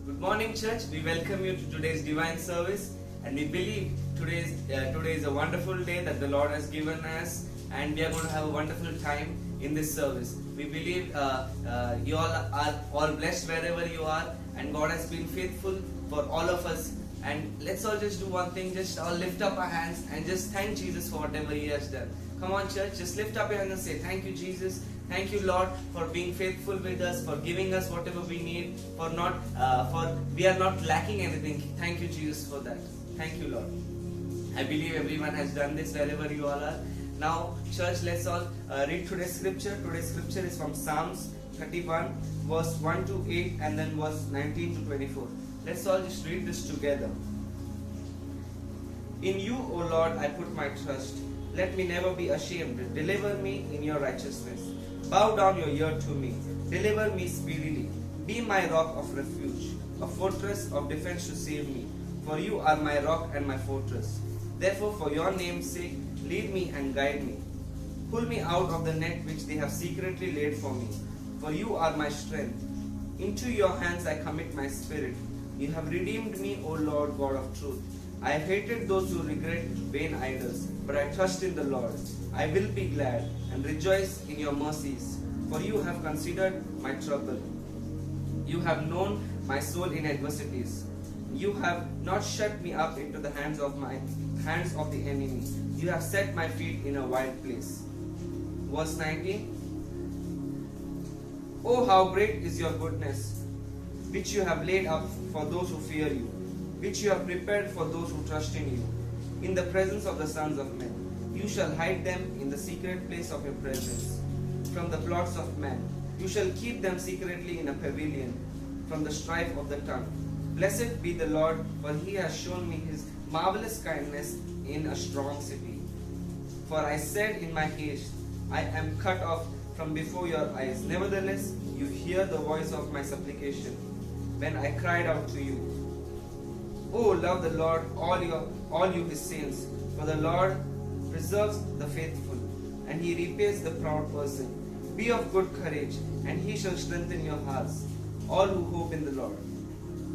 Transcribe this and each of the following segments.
Good morning, church. We welcome you to today's divine service, and we believe today is a wonderful day that the Lord has given us, and we are going to have a wonderful time in this service. We believe you all are all blessed wherever you are, and God has been faithful for all of us. And let's all just do one thing, just all lift up our hands and just thank Jesus for whatever He has done. Come on, church, just lift up your hands and say, thank you, Jesus. Thank you, Lord, for being faithful with us, for giving us whatever we need, for we are not lacking anything. Thank you, Jesus, for that. Thank you, Lord. I believe everyone has done this wherever you all are. Now, church, let's all read today's scripture. Today's scripture is from Psalms 31, verse 1 to 8, and then verse 19 to 24. Let's all just read this together. In you, O Lord, I put my trust. Let me never be ashamed. Deliver me in your righteousness. Bow down your ear to me. Deliver me speedily. Be my rock of refuge, a fortress of defense to save me. For you are my rock and my fortress. Therefore, for your name's sake, lead me and guide me. Pull me out of the net which they have secretly laid for me. For you are my strength. Into your hands I commit my spirit. You have redeemed me, O Lord God of truth. I have hated those who regret vain idols, but I trust in the Lord. I will be glad and rejoice in your mercies, for you have considered my trouble. You have known my soul in adversities. You have not shut me up into the hands of the enemy. You have set my feet in a wide place. Verse 19. Oh, how great is your goodness, which you have laid up for those who fear you, which you have prepared for those who trust in you. In the presence of the sons of men, you shall hide them in the secret place of your presence. From the plots of men, you shall keep them secretly in a pavilion, from the strife of the tongue. Blessed be the Lord, for He has shown me His marvelous kindness in a strong city. For I said in my haste, I am cut off from before your eyes. Nevertheless, you hear the voice of my supplication, when I cried out to you. Oh, love the Lord, all you His saints, for the Lord preserves the faithful, and He repays the proud person. Be of good courage, and He shall strengthen your hearts, all who hope in the Lord.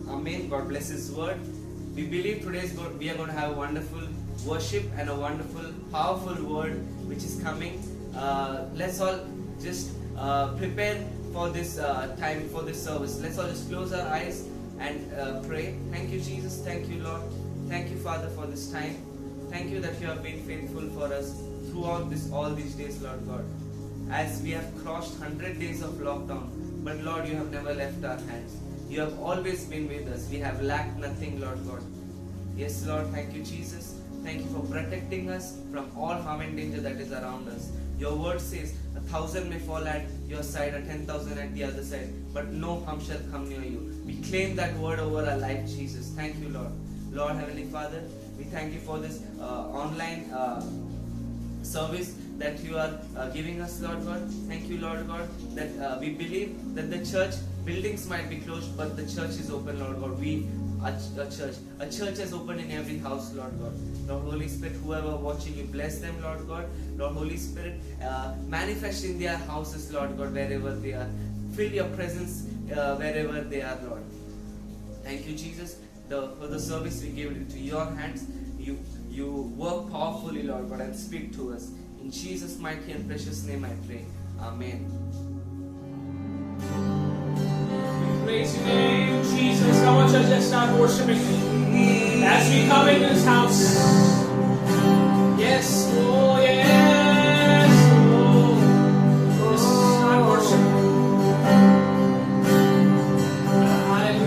Amen. God bless His word. We believe we are going to have a wonderful worship and a wonderful, powerful word which is coming. Let's all just prepare for this time, for this service. Let's all just close our eyes and pray. Thank you, Jesus. Thank you, Lord. Thank you, Father, for this time. Thank you that you have been faithful for us throughout all these days, Lord God. As we have crossed 100 days of lockdown, but Lord, you have never left our hands. You have always been with us. We have lacked nothing, Lord God. Yes, Lord, thank you, Jesus. Thank you for protecting us from all harm and danger that is around us. Your word says, 1,000 may fall at your side, and 10,000 at the other side, but no harm shall come near you. We claim that word over our life, Jesus. Thank you, Lord. Lord, Heavenly Father, we thank you for this online service that you are giving us, Lord God. Thank you, Lord God, that we believe that the church buildings might be closed, but the church is open, Lord God. We are a church. A church is open in every house, Lord God. Lord Holy Spirit, whoever watching, you bless them, Lord God. Lord Holy Spirit, manifest in their houses, Lord God, wherever they are. Fill your presence wherever they are, Lord. Thank you, Jesus, for the service we give it into your hands. You work powerfully, Lord God, and speak to us. In Jesus' mighty and precious name I pray. Amen. We praise your name, Jesus. Come on, church, let's start worshiping as we come in this house. Yes, oh yes, oh. Let's start worshiping. Amen.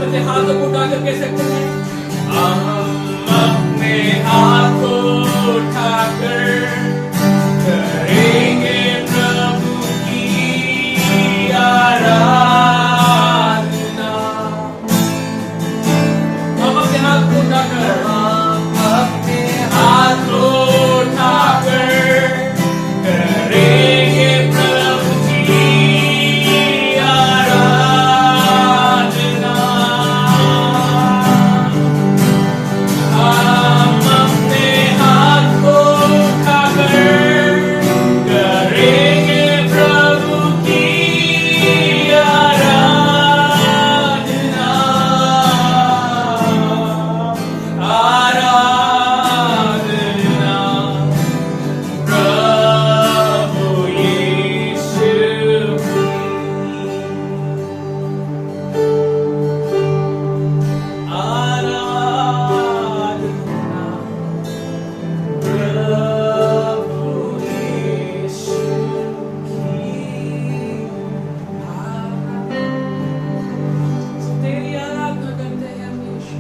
अपने हाथों को उठाकर कह सकते हैं, हम अपने हाथों उठाकर करेंगे प्रभु की आराधना। हम अपने हाथ को उठाकर, अपने हाथ को उठाकर करेंगे प्रभु की आराधना। हम अपने हाथ को उठाकर करेंगे प्रभु की आराधना। आराधना प्रभु यीशु की। आराधना प्रभु यीशु की। तेरी आराधना करते हैं हम यीशु,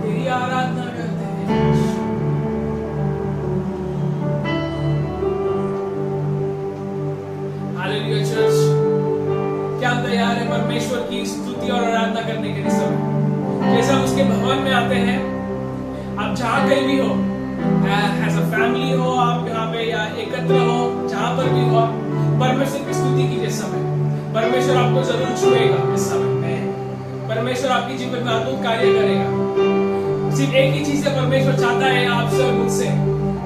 तेरी आराधना करते हैं यीशु। हालेलुया चर्च, क्या हम तैयार है परमेश्वर की स्तुति और आराधना करने के लिए सब? जैसे हम उसके भवन में आते हैं, आप जहाँ कहीं भी हो, एज अ फैमिली हो, आप यहाँ पे या एकत्र हो, जहाँ पर भी हो, परमेश्वर की स्तुति कीजिए इस समय। परमेश्वर आपको जरूर छुएगा इस समय में। परमेश्वर आपकी जीवन में अद्भुत कार्य करेगा। सिर्फ एक ही चीज है परमेश्वर चाहता है आपसे और मुझसे,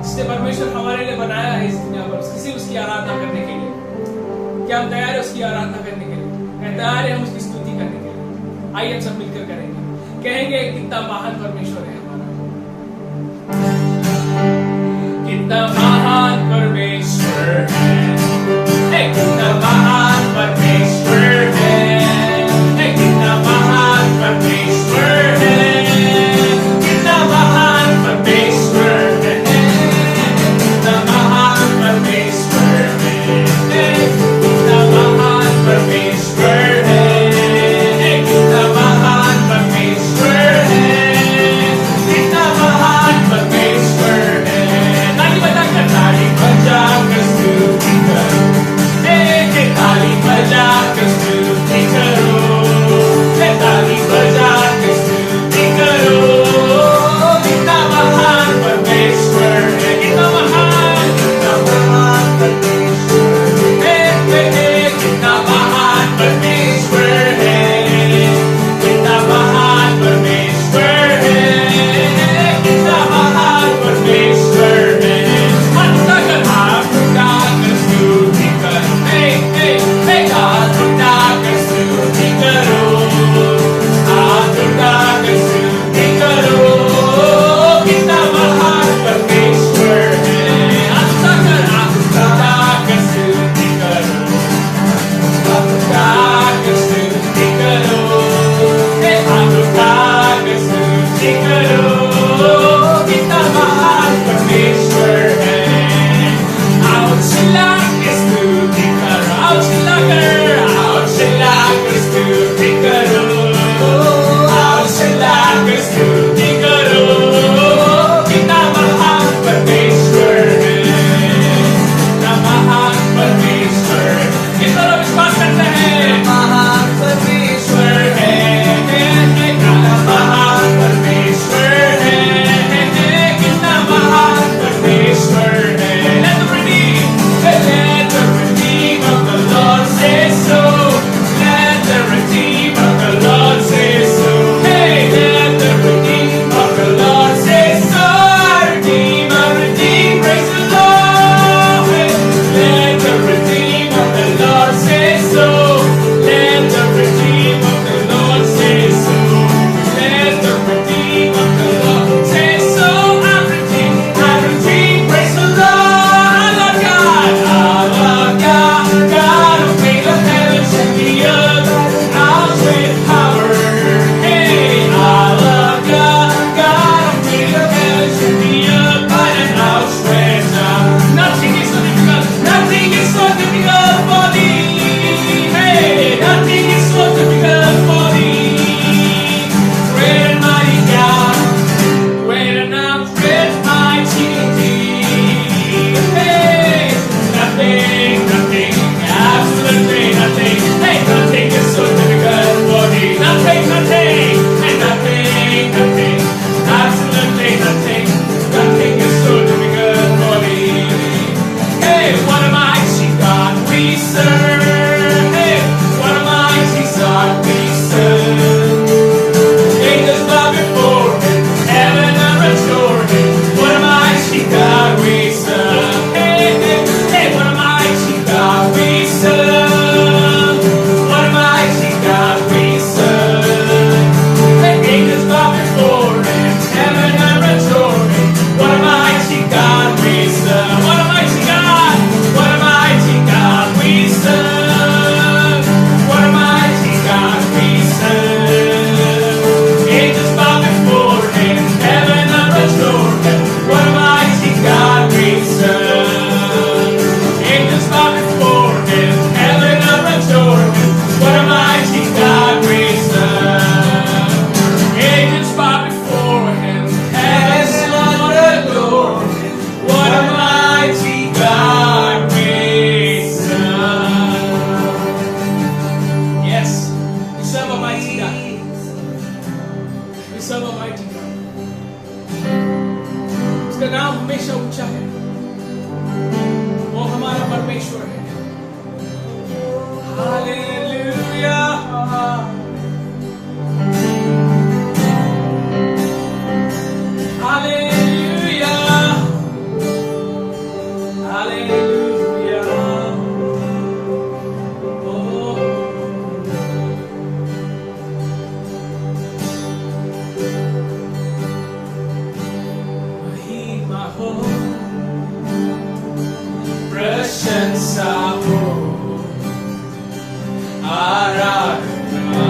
जिसने परमेश्वर हमारे लिए बनाया है इस दुनिया पर, सिर्फ उसकी आराधना करने के लिए। क्या हम तैयार है उसकी आराधना करने के लिए? क्या तैयार है हम उसकी स्तुति करने के लिए? आइए हम सब मिलकर करेंगे, कहेंगे कितना महान परमेश्वर है हमारा, कितना महान परमेश्वर है, कितना महान परमेश्वर है, कितना महान परमेश्वर है, कितना महान परमेश्वर है, कितना महान परमेश्वर है, कितना महान परमेश्वर है, कितना महान परमेश्वर है, कितना महान परमेश्वर है। ताली बजाकर स्तुति करो, ताली बजाकर स्तुति करो, ताली बजाकर स्तुति करो। कितना महान परमेश्वर है, कितना महान परमेश्वर है, कितना महान परमेश्वर है, कितना महान परमेश्वर है, कितना महान परमेश्वर है। हाथ उठाकर स्तुति करो, हाथ उठाकर स्तुति करो, हाथ उठाकर स्तुति करो। कितना महान परमेश्वर है। हाथ उठाकर स्तुति करो, हाथ उठाकर स्तुति करो, हाथ उठाकर स्तुति करो। कितना महान परमेश्वर है। आओ चिल्ला के स्तुति करो, आओ चिल्लाकर स्तुति करो, आओ चिल्लाकर स्तुति करो। कितना महान परमेश्वर है, कितना महान परमेश्वर। कितना लोग विश्वास करते हैं महान परमेश्वर है, कितना महान परमेश्वर है, कितना महान परमेश्वर है। Let the redeemed of the Lord say so. Let the redeemed of the Lord say so. Hey, let the redeemed of the Lord say so. I redeem, praise the Lord. Hey, let the redeemed of the Lord say so. Hallelujah. Hallelujah. Oh. Mahima ho, प्रशंसा हो, आराधना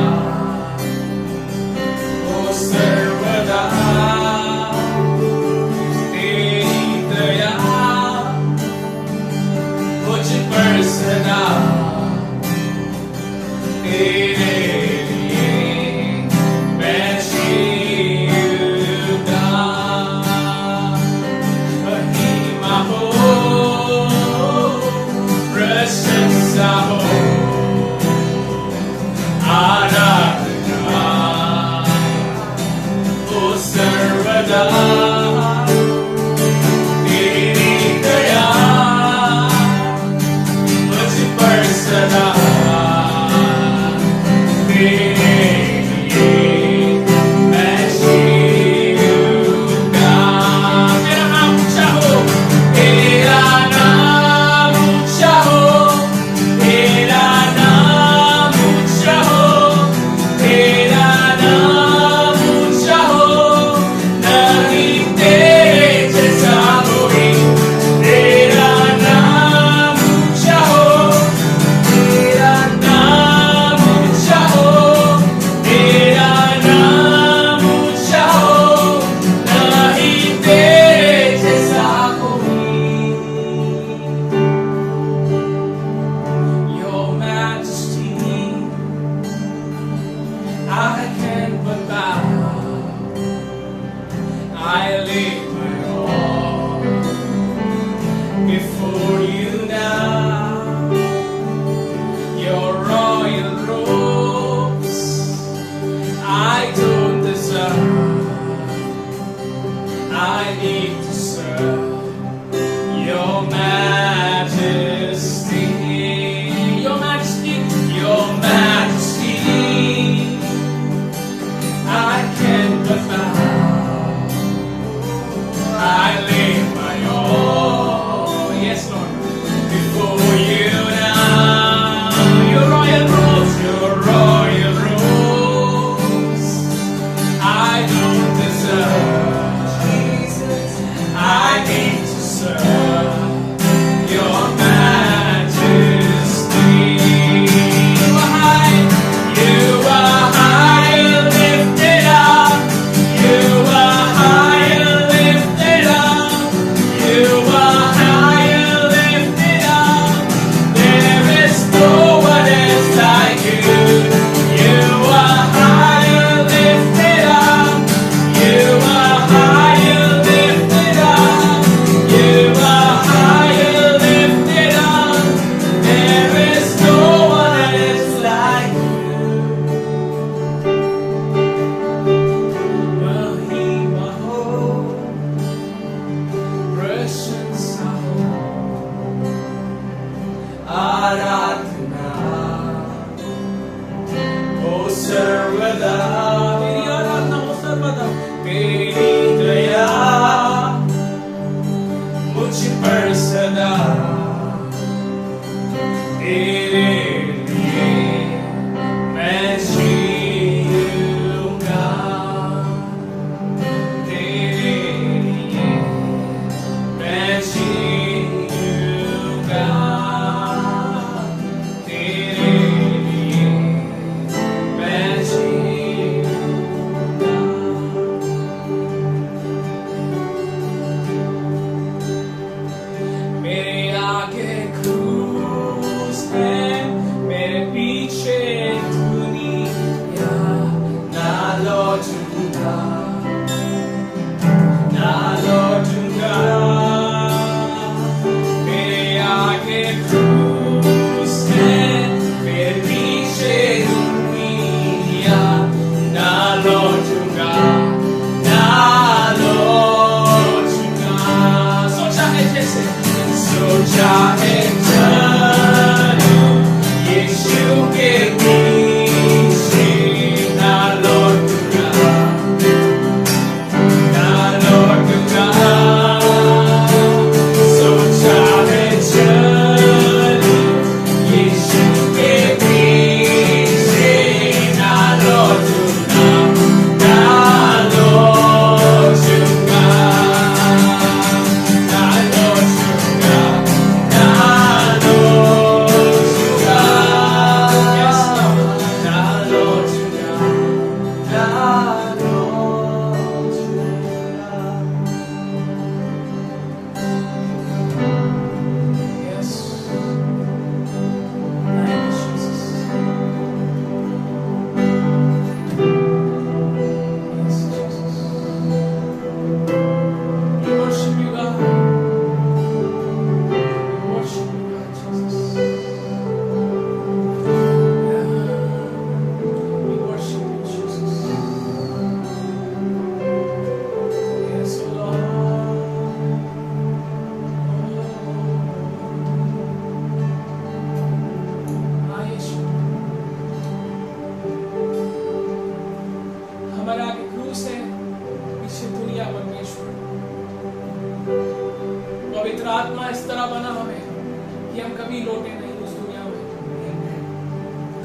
कि हम कभी लौटे नहीं उस दुनिया में,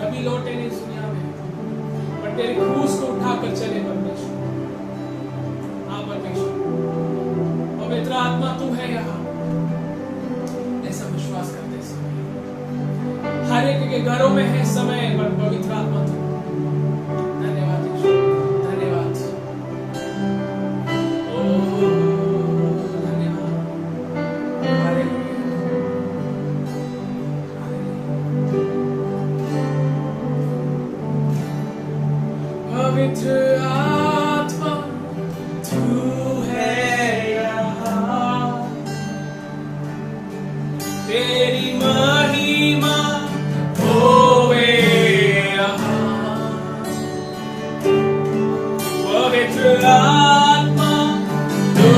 कभी लौटे नहीं इस दुनिया में, पर तेरे क्रूस को उठाकर चले परमेश्वर। हाँ परमेश्वर, पवित्र आत्मा तू है यहाँ, ऐसा विश्वास करते समय हर एक के घरों में है समय, पर पवित्र आत्मा तू। धन्यवाद यीशु, धन्यवाद। ओ धन्यवाद, हालेलुया, पवित्र आत्मा तू है यहाँ, तेरी महिमा होवे यहाँ। पवित्र आत्मा तू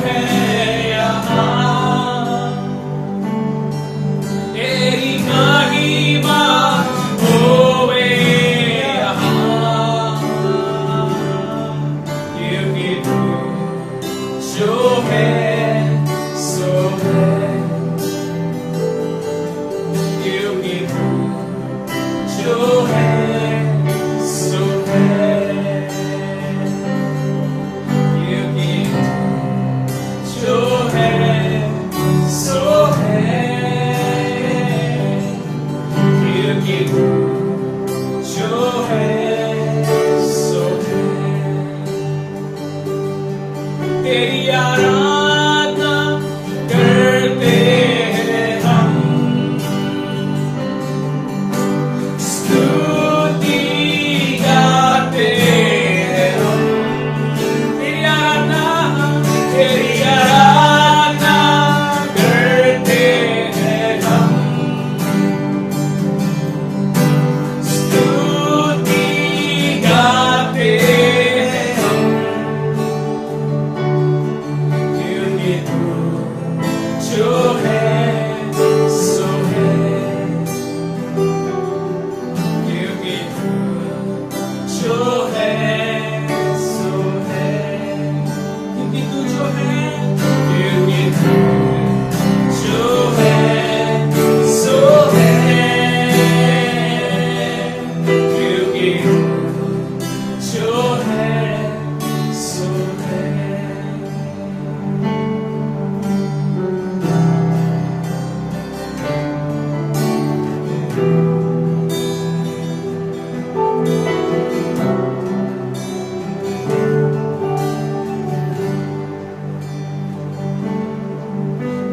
है यहाँ, तेरी महिमा होवे यहाँ, क्योंकि तू जो है सो है, क्योंकि तू जो है सो है, क्योंकि तू जो है सो है, क्योंकि तू जो है सो है। तेरी आराधना करते हैं हम, स्तुति गाते हैं हम। तेरी आराधना करते हैं हम, स्तुति गाते हैं हम, क्योंकि तू जो है सो है, क्योंकि तू जो है सो है, क्योंकि तू जो है, क्योंकि तू जो है सो है, क्योंकि तू जो है सो है।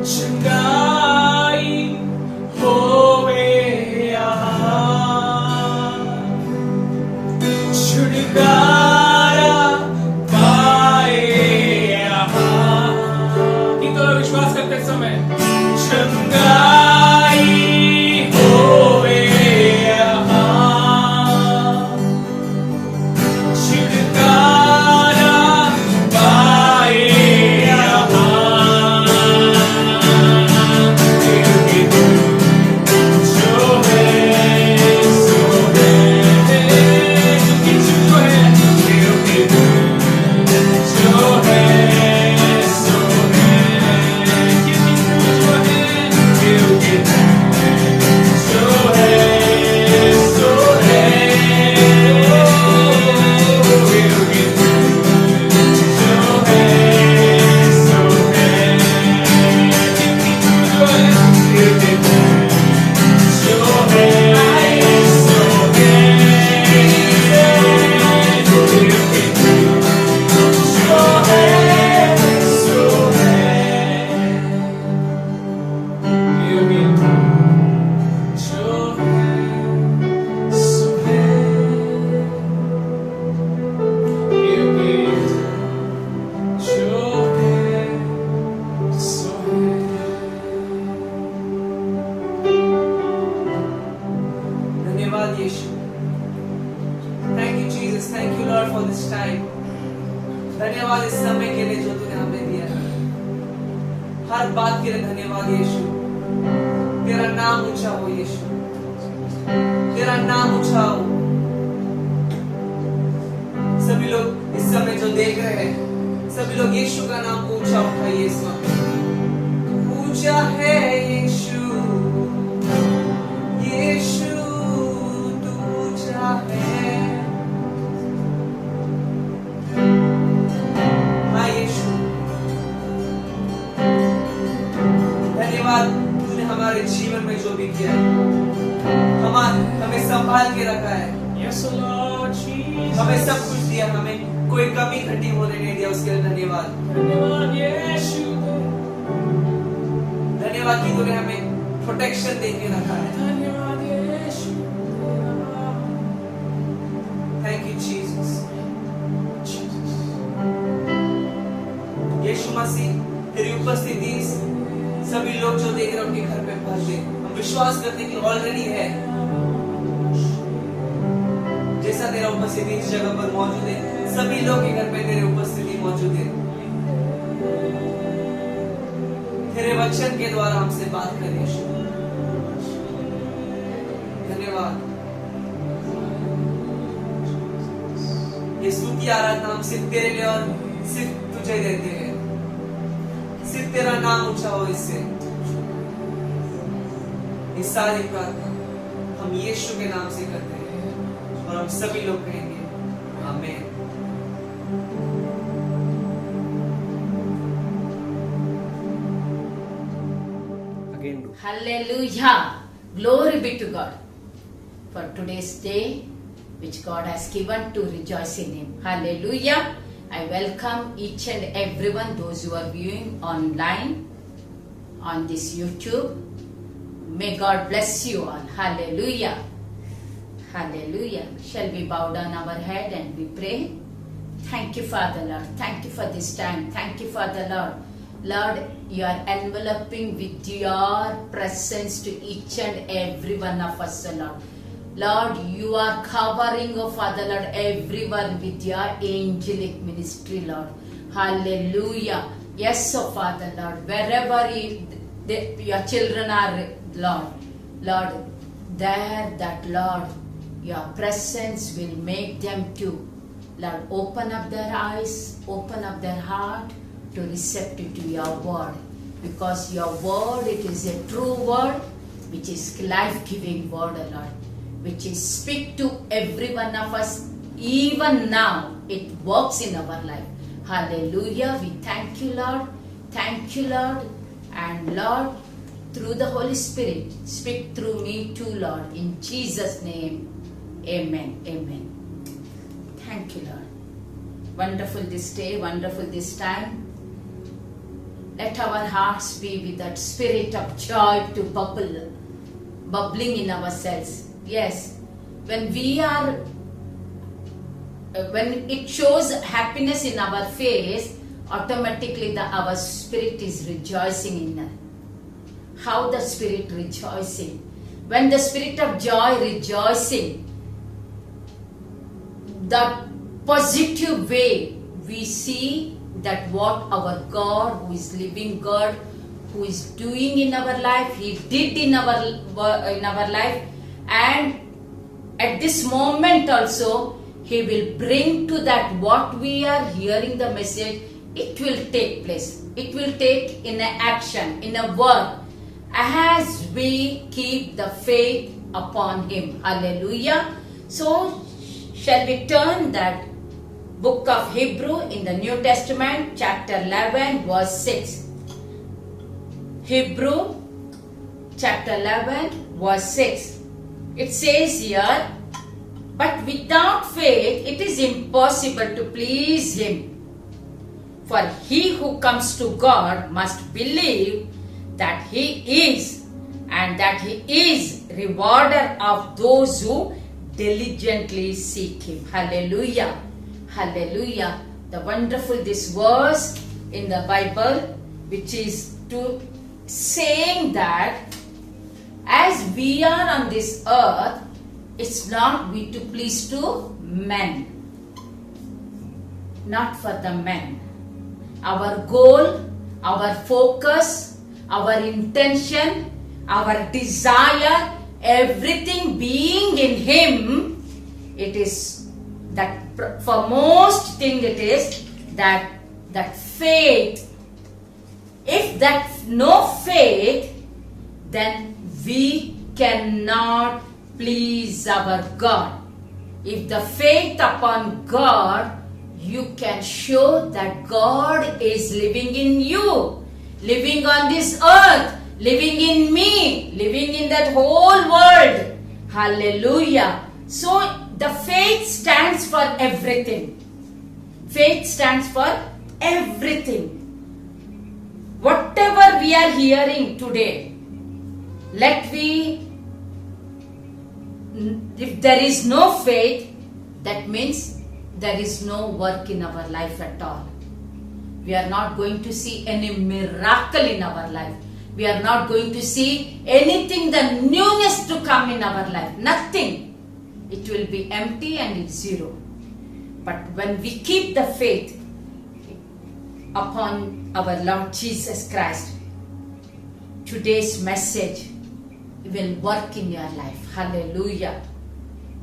चंगाई होवे यहाँ, छुटकारा पाए यहाँ। गीतों में विश्वास करते समय चंगाई होवे यहाँ, छुटकारा पाए यहाँ, क्योंकि तू जो है सो है, क्योंकि तू जो है, क्योंकि तू जो है सो है, क्योंकि तू जो है, क्योंकि तू जो है सो है, क्योंकि तू जो है सो है, क्योंकि तू जो है, क्योंकि तू जो है सो है, क्योंकि तू जो है सो है, क्योंकि तू जो है सो है, क्योंकि तू जो है सो है। धन्यवाद यीशु, thank you Jesus, thank you lord for this time. धन्यवाद इस समय के लिए जो तूने हमें दिया, हर बात के लिए धन्यवाद यीशु। तेरा नाम ऊंचा हो यीशु, तेरा नाम ऊंचा हो। सभी लोग इस समय जो देख रहे हैं, सभी लोग यीशु का नाम ऊंचा उठाइए इस वक्त। ऊंचा है यीशु, संभाल के रखा है, Yes, O Lord Jesus. हमें सब कुछ दिया, हमें कोई कमी घटी होने नहीं दिया, उसके लिए धन्यवाद। धन्यवाद यीशु। धन्यवाद कि तूने हमें प्रोटेक्शन दे के रखा है। धन्यवाद यीशु। Thank you Jesus. यीशु मसीह तेरी उपस्थिति सभी लोग जो देख रहे हैं उनके घर पे पहुंच दे। हम विश्वास करते हैं कि ऑलरेडी है, जैसा तेरा उपस्थिति इस जगह पर मौजूद है, सभी लोग के घर पे तेरी उपस्थिति मौजूद है। तेरे वचन के द्वारा हमसे बात कर यीशु। धन्यवाद। ये स्तुति आराधना हम सिर्फ तेरे लिए और सिर्फ तुझे देते हैं। सिर्फ तेरा नाम ऊंचा हो इससे। इस सारी प्रार्थना हम यीशु के नाम से करते हैं और हम सभी लोग कहेंगे आमीन। Again do. Hallelujah. Glory be to God for today's day which God has given to rejoice in Him. Hallelujah. I welcome each and everyone, those who are viewing online on this YouTube. May God bless you all. Hallelujah. Hallelujah. Shall we bow down our head and we pray? Thank you, Father Lord. Thank you for this time. Thank you, Father Lord. Lord, you are enveloping with your presence to each and every one of us, Lord. Lord, you are covering, oh Father Lord, everyone with your angelic ministry, Lord. Hallelujah. Yes, oh Father Lord, wherever your children are, Lord, there that, Lord, your presence will make them to, Lord, open up their eyes, open up their heart to receptive to your word. Because your word, it is a true word, which is life-giving word, Lord, which is speak to every one of us. Even now, it works in our life. Hallelujah. We thank you, Lord. Thank you, Lord. And Lord, through the Holy Spirit, speak through me too, Lord. In Jesus' name, amen. Amen. Thank you, Lord. Wonderful this day, wonderful this time. Let our hearts be with that spirit of joy to bubbling in ourselves. Yes, when it shows happiness in our face, automatically our spirit is rejoicing in us. How the spirit rejoicing? When the spirit of joy rejoicing, the positive way we see that what our God, who is living God, who is doing in our life, He did in our life, and at this moment also He will bring to that what we are hearing the message. It will take place. It will take in an action, in a work, as we keep the faith upon Him. Hallelujah. So shall we turn that book of Hebrew in the New Testament, chapter 11, verse 6. Hebrew, chapter 11, verse 6. It says here, but without faith it is impossible to please Him. For he who comes to God must believe that He is, and that He is rewarder of those who diligently seek Him. Hallelujah. Hallelujah. The wonderful this verse in the Bible, which is to saying that as we are on this earth, it's not we to please to men. Not for the men. Our goal, our focus, our intention, our desire, everything being in Him, it is that for most thing it is that faith. If that no faith, then we cannot please our God. If the faith upon God, you can show that God is living in you, living on this earth, living in me, living in that whole world. Hallelujah. So the faith stands for everything. Faith stands for everything. Whatever we are hearing today, if there is no faith, that means there is no work in our life at all. We are not going to see any miracle in our life. We are not going to see anything the newness to come in our life. Nothing. It will be empty and it's zero. But when we keep the faith upon our Lord Jesus Christ, today's message will work in your life. Hallelujah.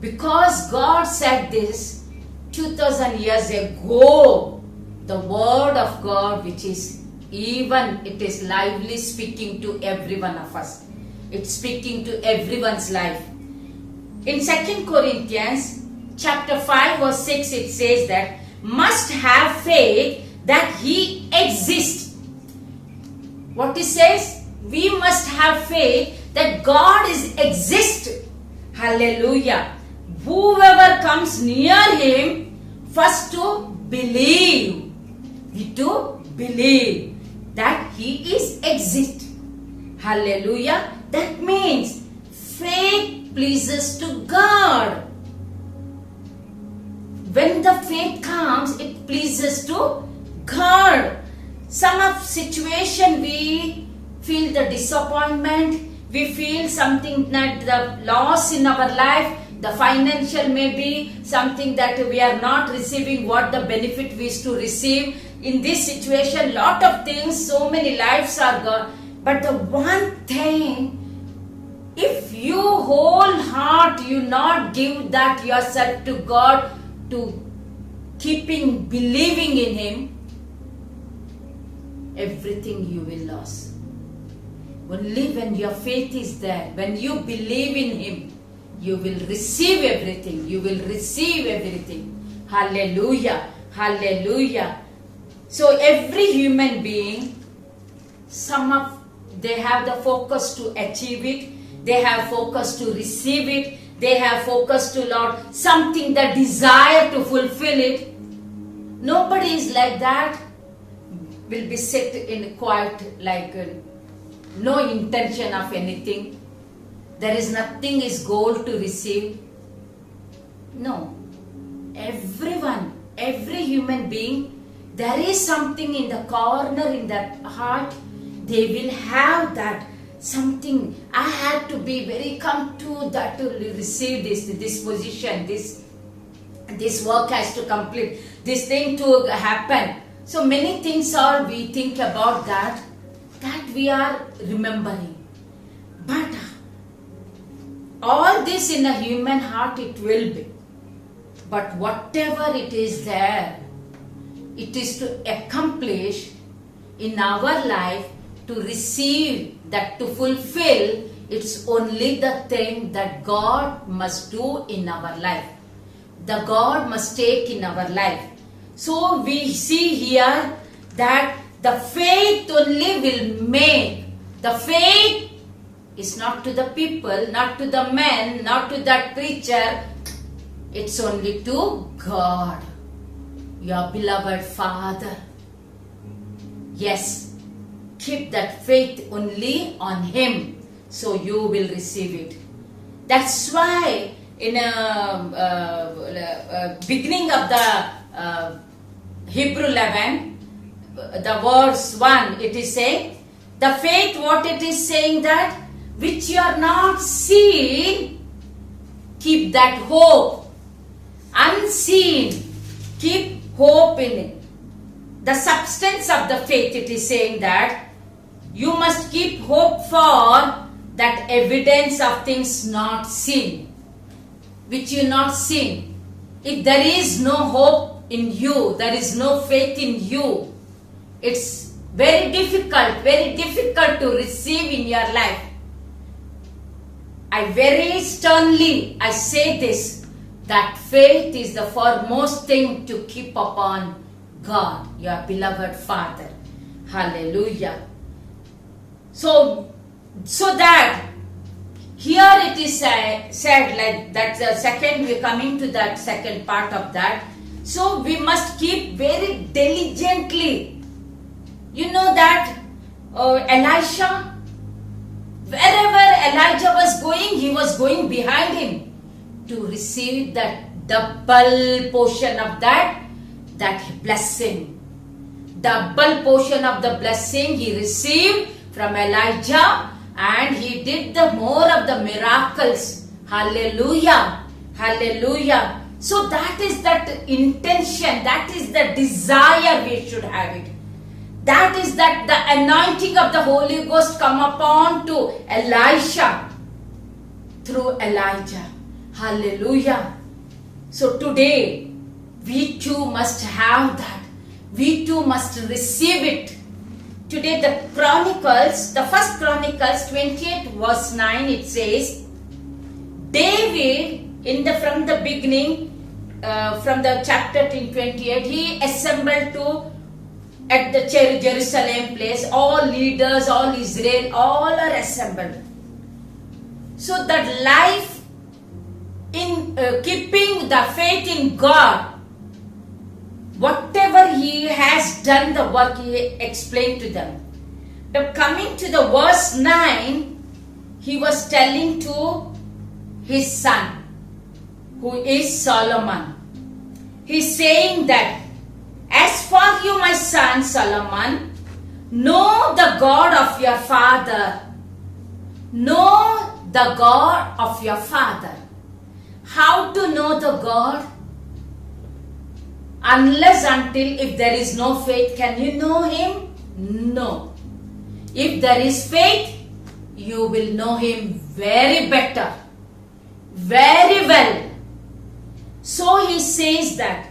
Because God said this 2000 years ago, the word of God, which is even, it is lively speaking to every one of us. It's speaking to everyone's life. In 2 Corinthians chapter 5 verse 6, it says that must have faith that He exists. What it says? We must have faith that God is exist. Hallelujah. Whoever comes near Him, first to believe. To believe that He is exist. Hallelujah. That means faith pleases to God. When the faith comes, it pleases to God. Some of situation we feel the disappointment, we feel something that the loss in our life, the financial may be something that we are not receiving what the benefit we is to receive. In this situation, lot of things, so many lives are gone. But the one thing, if you whole heart, you not give that yourself to God, to keeping believing in Him, everything you will lose. Only when your faith is there, when you believe in Him, you will receive everything. You will receive everything. Hallelujah. Hallelujah. So every human being, they have the focus to achieve it. They have focus to receive it. They have focus to Lord, something that desire to fulfill it. Nobody is like that. Will be sit in quiet like no intention of anything. There is nothing is goal to receive. No. Everyone, every human being, there is something in the corner in that heart. They will have that something. I have to be very come to that to receive this position, this work has to complete, this thing to happen. So many things are we think about that we are remembering. But all this in a human heart it will be. But whatever it is there, it is to accomplish in our life, to receive that, to fulfill. It's only the thing that God must do in our life. The God must take in our life. So we see here that the faith only will make. The faith is not to the people, not to the men, not to that preacher. It's only to God, your beloved Father. Yes, keep that faith only on Him, so you will receive it. That's why in beginning of the Hebrew 11, the verse 1, it is saying, the faith, what it is saying that, which you are not seen, keep that hope. Unseen, keep hope in it. The substance of the faith, it is saying that you must keep hope for that evidence of things not seen, which you not seen. If there is no hope in you, there is no faith in you, it's very difficult to receive in your life. I very sternly, I say this, that faith is the foremost thing to keep upon God, your beloved Father. Hallelujah. So that Here it is said like that. The second, we are coming to that second part of that. So we must keep very diligently. You know that Elisha, wherever Elijah was going, he was going behind him to receive that double portion of that blessing. Double portion of the blessing he received from Elijah, and he did the more of the miracles. Hallelujah. Hallelujah. So that is that intention, that is the desire we should have it. That is that the anointing of the Holy Ghost come upon to Elisha through Elijah. Hallelujah. So today, we too must have that. We too must receive it. Today the Chronicles, the first Chronicles 28 verse 9, it says, David, from the beginning, from the chapter 28, he assembled at the Jerusalem place, all leaders, all Israel, all are assembled. So that life in keeping the faith in God, whatever he has done the work, he explained to them. But coming to the verse 9, he was telling to his son, who is Solomon. He's saying that, as for you, my son Solomon, know the God of your father. Know the God of your father. How to know the God? Unless until if there is no faith, can you know him? No. If there is faith, you will know him very better, very well. So he says that,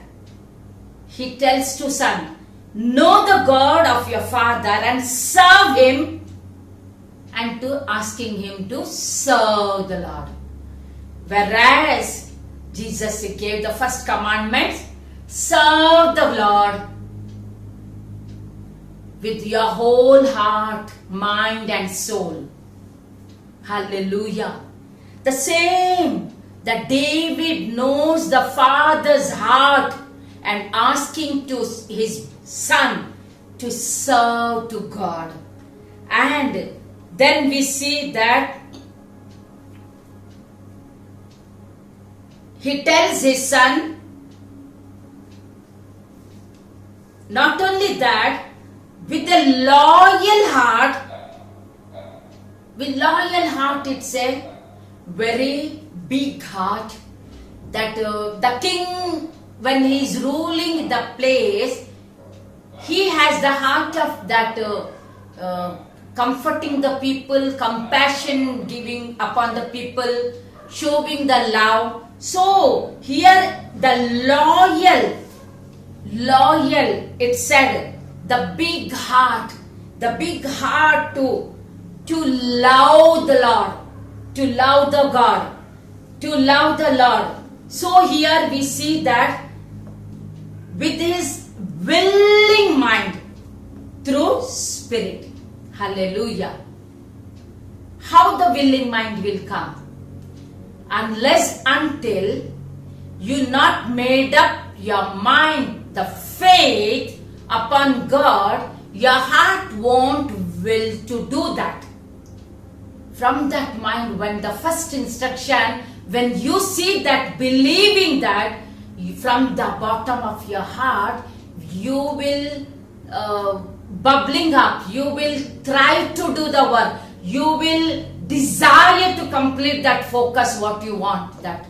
he tells to son, know the God of your father and serve him, and to asking him to serve the Lord. Whereas Jesus gave the first commandment, serve the Lord with your whole heart, mind and soul. Hallelujah. The same, that David knows the Father's heart and asking to his son to serve to God. And then we see that he tells his son, not only that, with a loyal heart, it's a very big heart, that the king, when he is ruling the place, he has the heart of that comforting the people, compassion giving upon the people, showing the love. So here the loyal, it said, the big heart to love the Lord, to love the God, to love the Lord. So here we see that with his willing mind through spirit. Hallelujah. How the willing mind will come? Unless until you not made up your mind, the faith upon God, your heart won't will to do that. From that mind, when the first instruction, when you see that, believing that, from the bottom of your heart, you will bubbling up, you will try to do the work, you will desire to complete that focus, what you want, that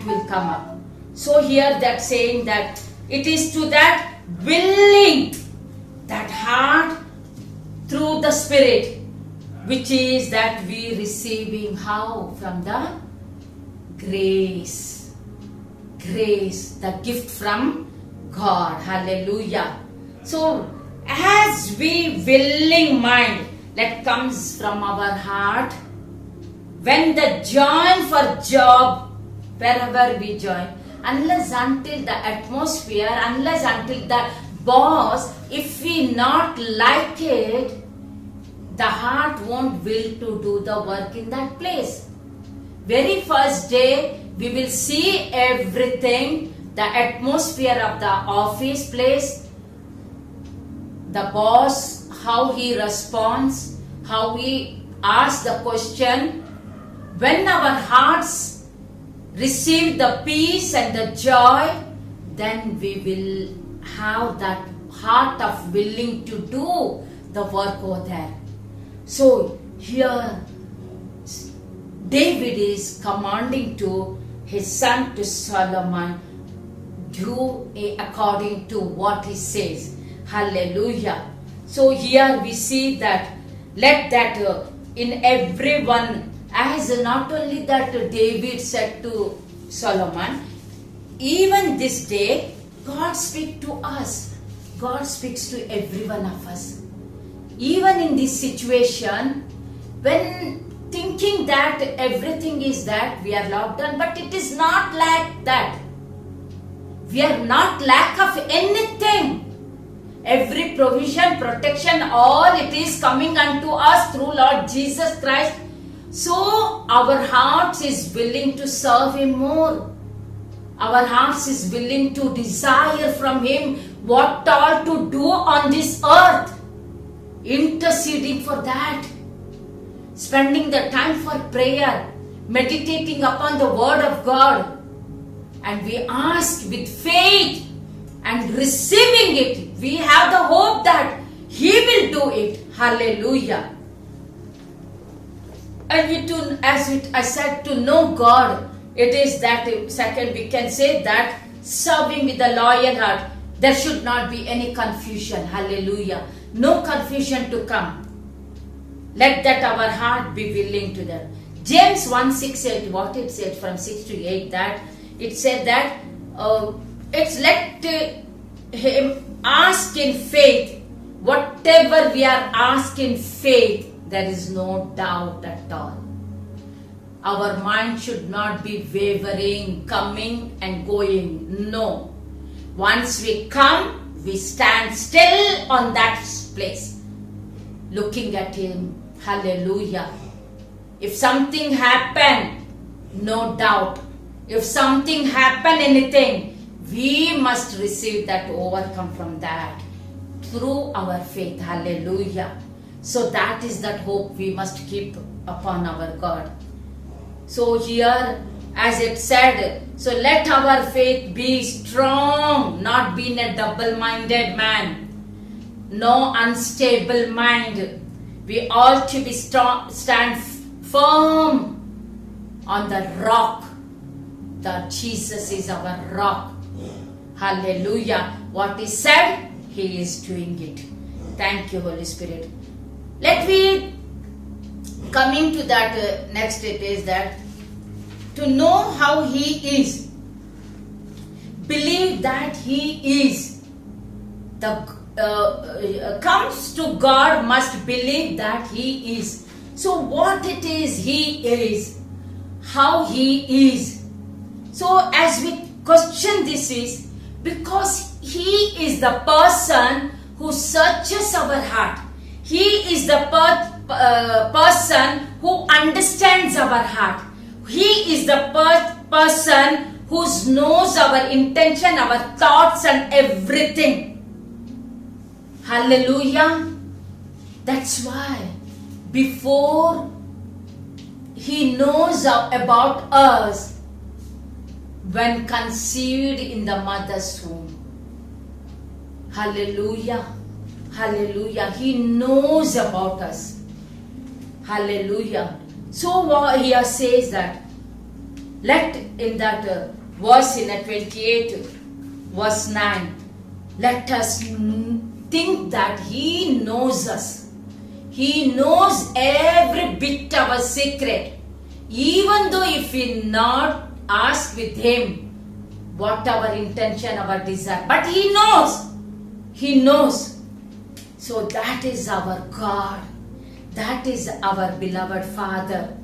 will come up. So here that saying that it is to that willing, that heart through the Spirit, which is that we receiving how? From the grace, the gift from God. Hallelujah. So as we willing mind that comes from our heart, when the join for job, wherever we join, unless until the atmosphere, unless until the boss, if we not like it, the heart won't will to do the work in that place. Very first day, we will see everything, the atmosphere of the office place, the boss, how he responds, how he asks the question. When our hearts receive the peace and the joy, then we will have that heart of willing to do the work over there. So here David is commanding to his son, to Solomon, do according to what he says. Hallelujah. So here we see that let that in everyone, as not only that David said to Solomon, even this day God speaks to us. God speaks to every one of us. Even in this situation, when thinking that everything is that we are locked down, but it is not like that. We are not lack of anything. Every provision, protection, all it is coming unto us through Lord Jesus Christ. So our hearts is willing to serve Him more. Our hearts is willing to desire from Him what all to do on this earth. Interceding for that. Spending the time for prayer. Meditating upon the Word of God. And we ask with faith and receiving it. We have the hope that He will do it. Hallelujah. And I said, to know God, it is that second we can say that serving with a loyal heart, there should not be any confusion. Hallelujah. No confusion to come. Let that our heart be willing to that. James 1:6-8, what it said from 6 to 8, that it said that it's let him ask in faith. Whatever we are asking in faith, there is no doubt at all. Our mind should not be wavering, coming and going. No. Once we come, we stand still on that place, looking at Him. Hallelujah. If something happen, no doubt. If something happen, anything, we must receive that, overcome from that through our faith. Hallelujah. So that is that hope we must keep upon our God. So here, as it said, so let our faith be strong, not being a double-minded man, no unstable mind. We ought to be strong, stand firm on the rock. That Jesus is our rock. Hallelujah. What He said, He is doing it. Thank you, Holy Spirit. Let me coming to that next, it is that to know how He is, believe that He is. The comes to God must believe that He is. So what it is He is, how He is. So as we question this is because He is the person who searches our heart. He is the person who understands our heart. He is the person who knows our intention, our thoughts and everything. Hallelujah. That's why before He knows about us, when conceived in the mother's womb. Hallelujah. Hallelujah. He knows about us. Hallelujah. So here says that, let in that verse in 28 verse 9, let us think that He knows us. He knows every bit of our secret. Even though if we not ask with Him what our intention, our desire, but He knows. He knows. So that is our God. That is our beloved Father.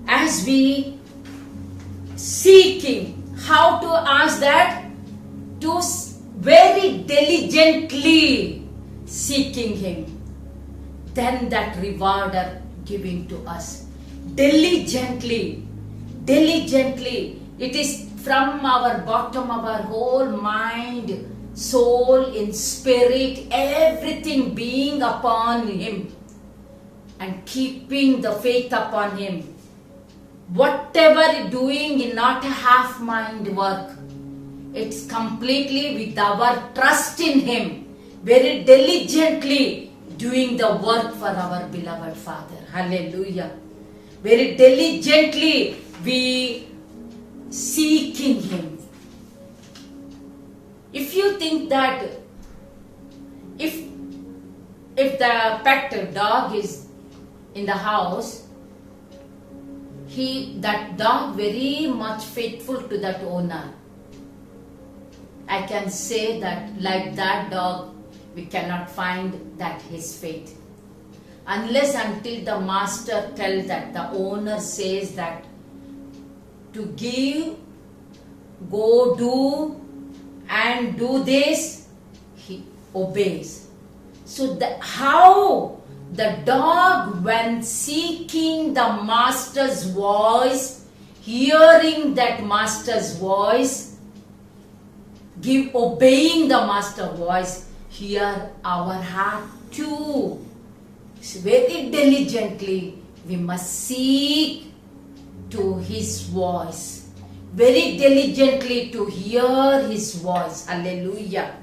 As we seeking how to ask that, to very diligently seeking Him. then that reward are giving to us. Diligently, it is from our bottom of our whole mind, soul, in spirit, everything being upon Him and keeping the faith upon Him. Whatever doing, not a half mind work. It's completely with our trust in Him, very diligently doing the work for our beloved Father. Hallelujah. Very diligently we seeking Him. If you think that if the pet dog is in the house, that dog very much faithful to that owner. I can say that like that dog, we cannot find that his faith. Unless until the master tells that, the owner says that to give, go do and do this, he obeys. So how the dog, when seeking the master's voice, hearing that master's voice, obeying the master's voice, here our heart too. Very diligently we must seek to His voice. Very diligently to hear His voice. Hallelujah.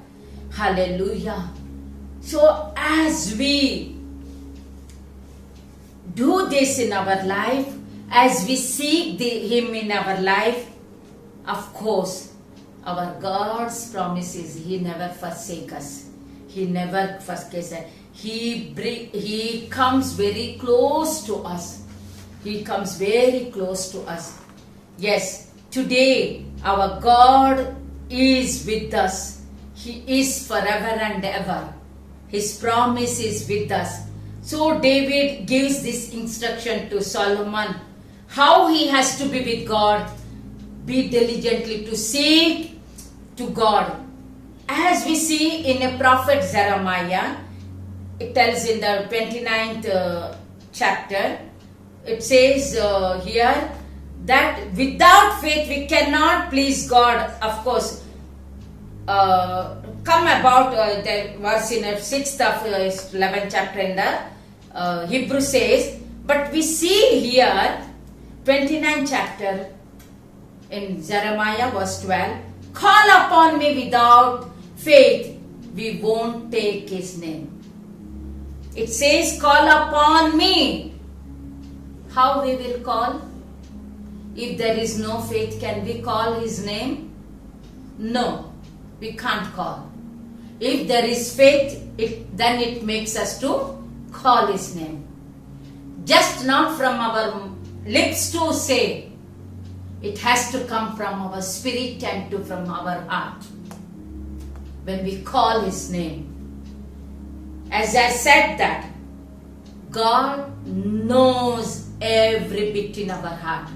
Hallelujah. So as we do this in our life, as we seek Him in our life, of course, our God's promises, He never forsakes us. He never forsakes us. He comes very close to us. He comes very close to us. Yes, today our God is with us. He is forever and ever. His promise is with us. So David gives this instruction to Solomon, how he has to be with God. Be diligently to seek to God. As we see in a prophet Jeremiah, it tells in the 29th chapter, it says here that without faith we cannot please God. Of course, come about the verse in the 6th of 11th chapter in the Hebrew says, but we see here 29th chapter in Jeremiah verse 12, call upon me without faith, we won't take His name. It says call upon me. How we will call? If there is no faith, can we call His name? No, we can't call. If there is faith, then it makes us to call His name. Just not from our lips to say. It has to come from our spirit and from our heart. When we call His name. As I said that, God knows every bit in our heart.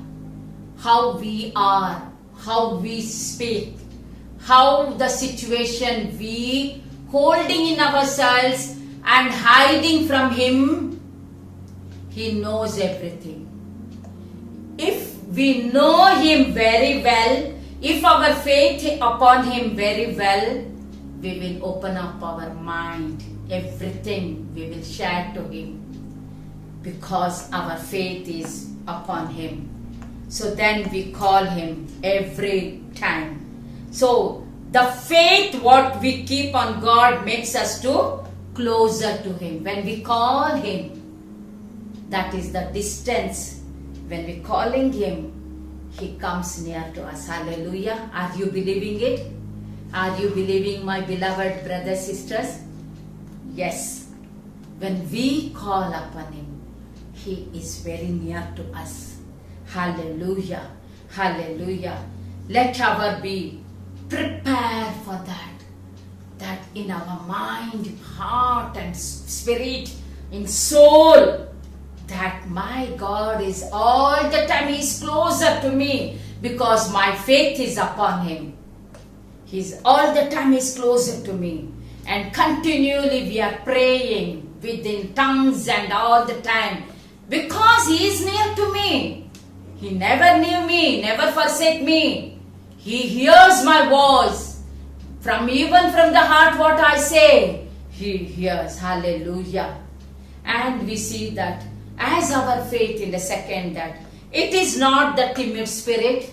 How we are, how we speak, how the situation we holding in ourselves and hiding from Him. He knows everything. If we know Him very well, if our faith upon Him very well, we will open up our mind. Everything we will share to Him because our faith is upon Him. So then we call Him every time. So the faith what we keep on God makes us to closer to Him. When we call Him, that is the distance. When we calling Him, He comes near to us. Hallelujah. Are you believing it? Are you believing, my beloved brothers, sisters? Yes. When we call upon Him, He is very near to us. Hallelujah. Hallelujah. Let our be prepared for that. That in our mind, heart and spirit, in soul, that my God is all the time, He is closer to me because my faith is upon Him. He's all the time is closer to me. And continually we are praying within tongues and all the time, because He is near to me. He never knew me, never forsake me. He hears my voice. Even from the heart what I say, He hears. Hallelujah. And we see that as our faith in the second, that it is not the timid spirit.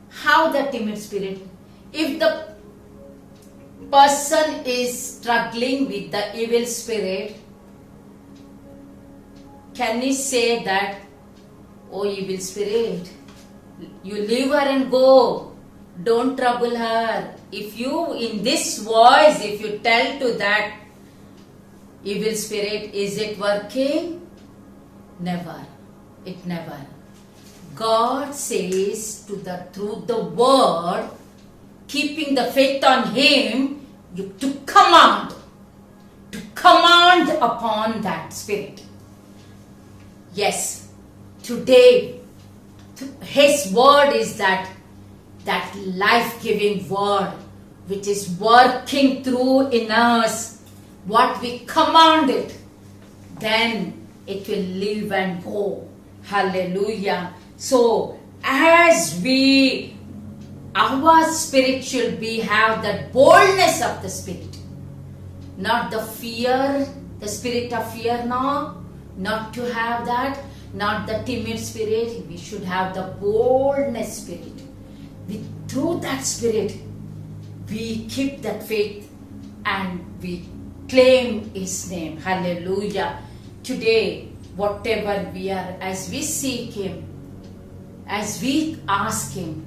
How the timid spirit? If the person is struggling with the evil spirit, can he say that, oh evil spirit, you leave her and go, don't trouble her? If you, in this voice, if you tell to that evil spirit, is it working? Never. It never. God says through the word, keeping the faith on Him, to command upon that spirit. Yes, today His word is that life-giving word which is working through in us. What we command it, then it will live and go. Hallelujah. So as our spirit should have that boldness of the spirit, not the fear, the spirit of fear, no, not to have that, not the timid spirit. We should have the boldness spirit. Through that spirit, we keep that faith and we claim His name. Hallelujah. Today, whatever we are, as we seek Him, as we ask Him,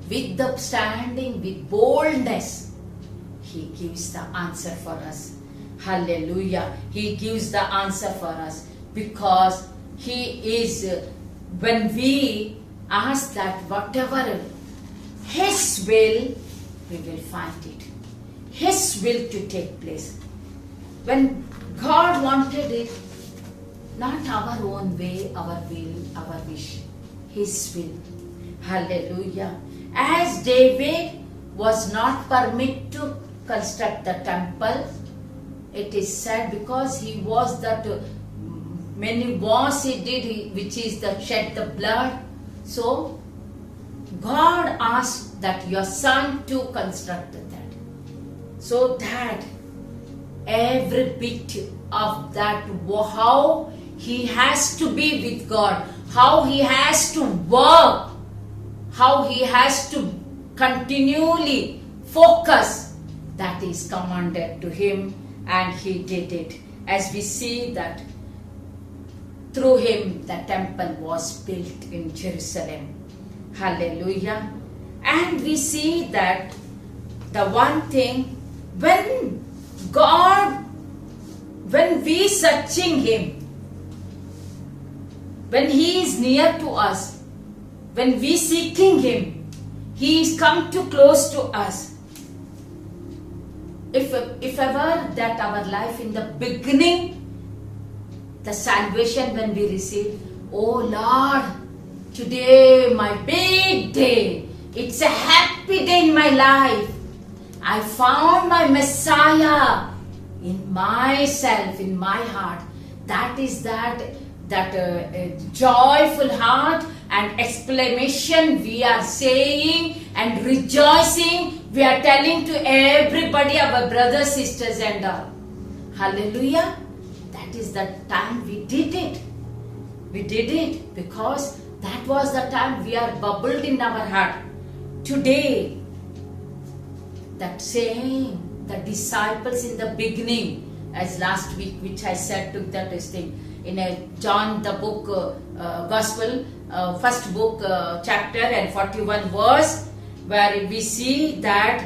with the standing, with boldness, He gives the answer for us. Hallelujah. He gives the answer for us, because He is, when we ask that whatever His will, we will find it. His will to take place. When God wanted it, not our own way, our will, our wish, His will. Hallelujah. As David was not permitted to construct the temple, it is said, because he was that many wars he did, which is the shed the blood. So God asked that your son to construct that, so that every bit of that, how he has to be with God, how he has to work, how he has to continually focus, that is commanded to him, and he did it. As we see that through him the temple was built in Jerusalem. Hallelujah. And we see that the one thing, when we searching Him, when He is near to us, when we seeking Him, He is come too close to us. If ever that our life in the beginning, the salvation when we receive, oh Lord, today my big day, it's a happy day in my life. I found my Messiah in myself, in my heart. That is that joyful heart and exclamation we are saying and rejoicing. We are telling to everybody, our brothers, sisters and all. Hallelujah. That is the time we did it. We did it because that was the time we are bubbled in our heart. Today, that saying, the disciples in the beginning, as last week, which I said took that thing, in John the book, Gospel, first book, chapter and 41 verse, where we see that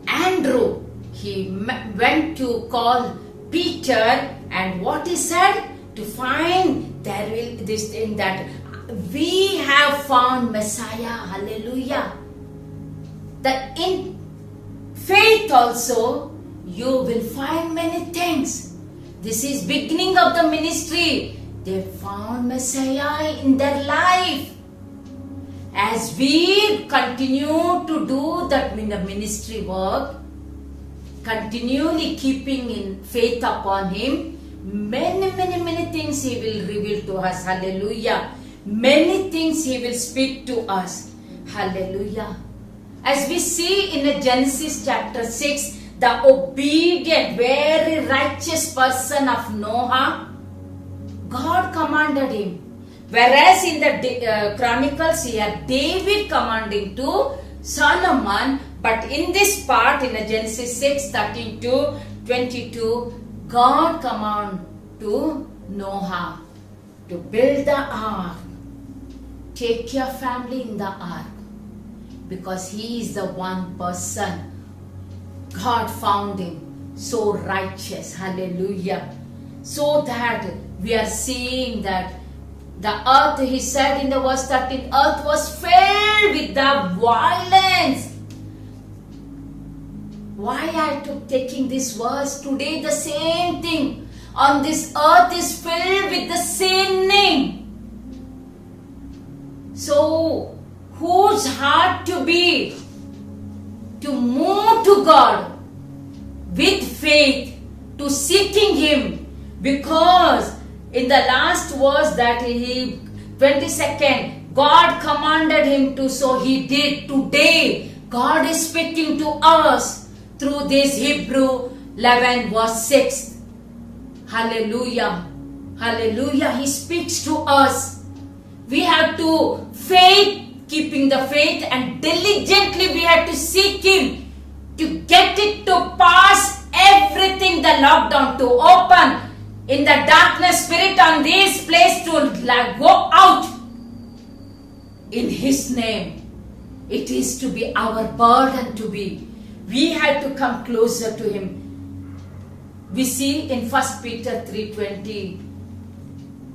Andrew, he went to call Peter, and what he said, to find there will this thing that we have found Messiah. Hallelujah. That in faith also you will find many things. This is beginning of the ministry. They found Messiah in their life. As we continue to do that in the ministry work, continually keeping in faith upon him, many things he will reveal to us. Hallelujah. Many things he will speak to us. Hallelujah. As we see in Genesis chapter 6, the obedient, very righteous person of Noah, God commanded him. Whereas in the Chronicles here, David commanding to Solomon, but in this part in Genesis 6, 13 to 22, God command to Noah to build the ark. Take your family in the ark, because he is the one person God found him so righteous. Hallelujah. So that we are seeing that the earth, he said in the verse 13, earth was filled with the violence. Why I took taking this verse today? The same thing. On this earth is filled with the same name. So, whose heart to be? To move to God with faith, to seeking him, because in the last verse that 22nd, God commanded him to, so he did. Today, God is speaking to us through this Hebrew 11 verse 6. Hallelujah. Hallelujah. He speaks to us. We have to keeping the faith, and diligently we have to seek him to get it to pass, everything, the lockdown to open, in the darkness spirit on this place to go out in his name. It is to be our burden to be. We have to come closer to him. We see in 1 Peter 3:20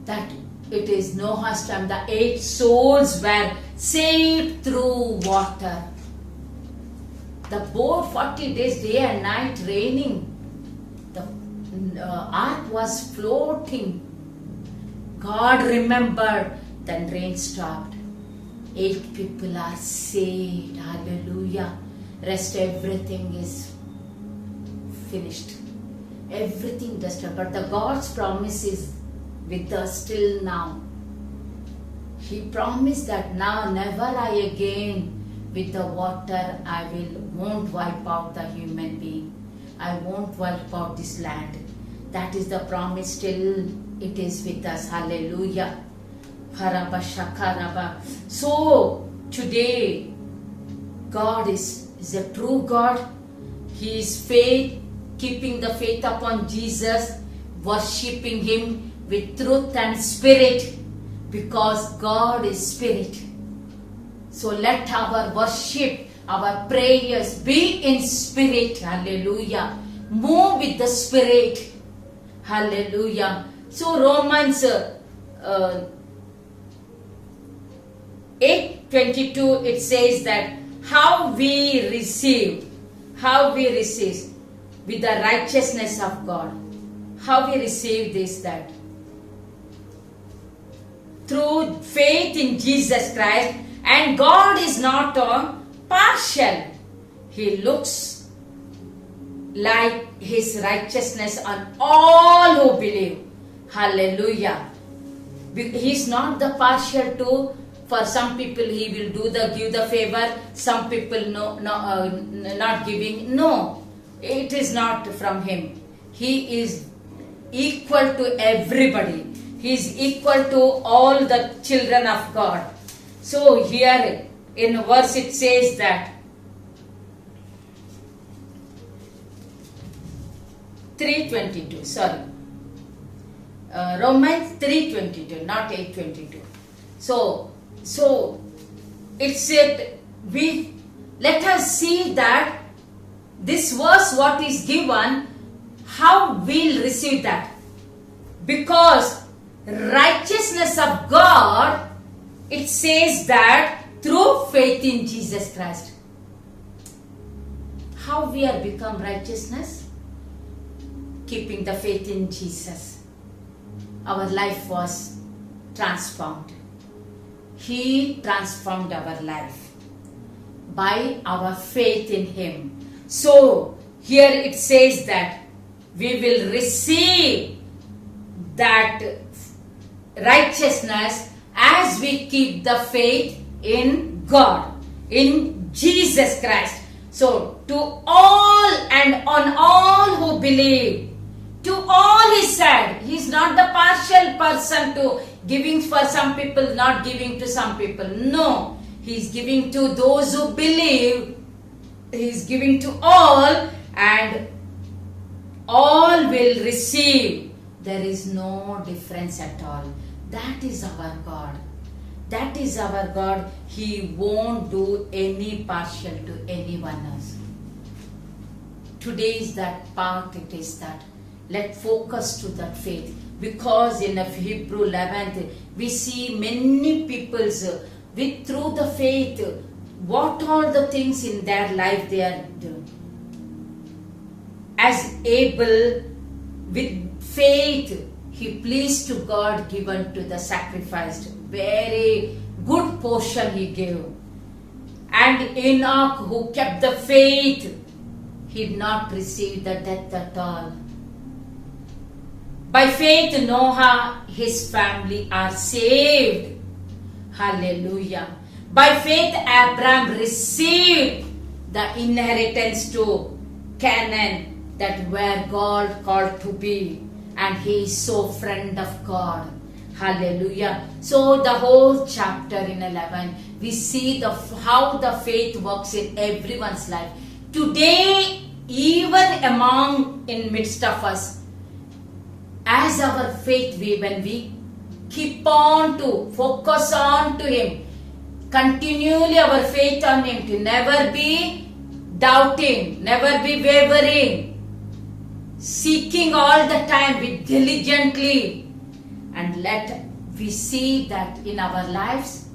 that it is Noah's time, the 8 souls were saved through water. The boat 40 days, day and night raining. The ark was floating. God remembered, then rain stopped. 8 people are saved. Hallelujah. Rest everything is finished. Everything dusted. But the God's promise is with us still now. He promised that now never I again with the water won't wipe out the human being. I won't wipe out this land. That is the promise, still it is with us. Hallelujah. So today God is a true God. He is faith, keeping the faith upon Jesus, worshipping him with truth and spirit, because God is spirit. So let our worship, our prayers be in spirit. Hallelujah. Move with the spirit. Hallelujah. So Romans 8:22, it says that how we receive with the righteousness of God. How we receive this, that through faith in Jesus Christ, and God is not partial. He looks like his righteousness on all who believe. Hallelujah. He is not the partial to. For some people he will give the favor, some people not giving. No, it is not from him. He is equal to everybody. He is equal to all the children of God. So here in verse it says that 3:22, sorry. Romans 3:22, not 8:22. So it said, let us see that this verse what is given, how we'll receive that. Because righteousness of God, it says that through faith in Jesus Christ. How we are become righteousness? Keeping the faith in Jesus. Our life was transformed. He transformed our life by our faith in him. So here it says that we will receive that righteousness as we keep the faith in God, in Jesus Christ. So to all and on all who believe, to all he said, he is not the partial person to giving for some people, not giving to some people. No, he is giving to those who believe. He is giving to all, and all will receive. There is no difference at all. That is our God. That is our God. He won't do any partial to anyone else. Today is that part, it is that. Let's focus to that faith. Because in Hebrew 11th, we see many peoples through the faith, what all the things in their life they are doing. As Abel, with faith, he pleased to God, given to the sacrificed. Very good portion he gave. And Enoch, who kept the faith, he did not receive the death at all. By faith, Noah, his family are saved. Hallelujah. By faith, Abraham received the inheritance to Canaan, that where God called to be. And he is so friend of God. Hallelujah. So the whole chapter in 11, we see how the faith works in everyone's life. Today, even in midst of us, as our faith, when we keep on to focus on to Him, continually our faith on Him, to never be doubting, never be wavering, seeking all the time with diligently, and let we see that in our lives,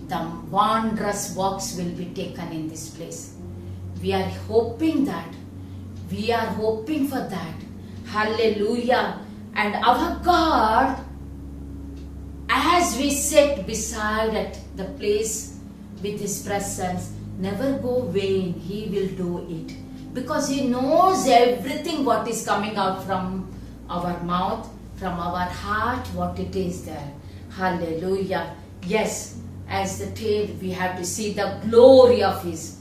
the wondrous works will be taken in this place. We are hoping that. We are hoping for that. Hallelujah. And our God, as we sit beside at the place with His presence, never go vain. He will do it. Because He knows everything what is coming out from our mouth, from our heart, what it is there. Hallelujah. Yes, as the tale, we have to see the glory of His.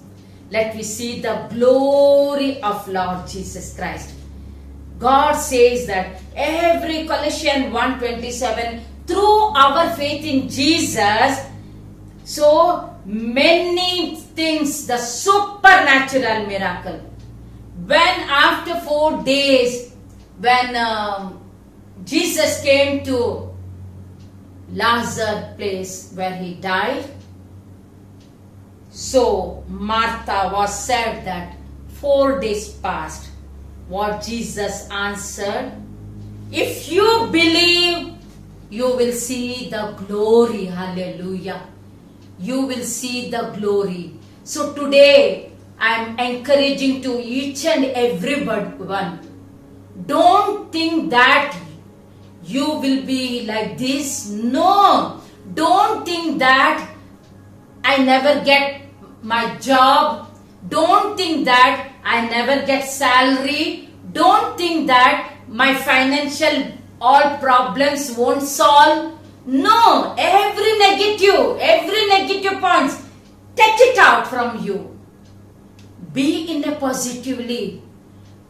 Let me see the glory of Lord Jesus Christ. God says that every Colossians 1:27, through our faith in Jesus, so many things, the supernatural miracle. When after 4 days, when Jesus came to Lazarus' place where he died, so Martha was said that 4 days passed. What Jesus answered, if you believe, you will see the glory. Hallelujah. You will see the glory. So today, I am encouraging to each and every one. Don't think that you will be like this. No. Don't think that I never get my job. Don't think that I never get salary. Don't think that my financial all problems won't solve. No, every negative points, take it out from you. Be in a positively.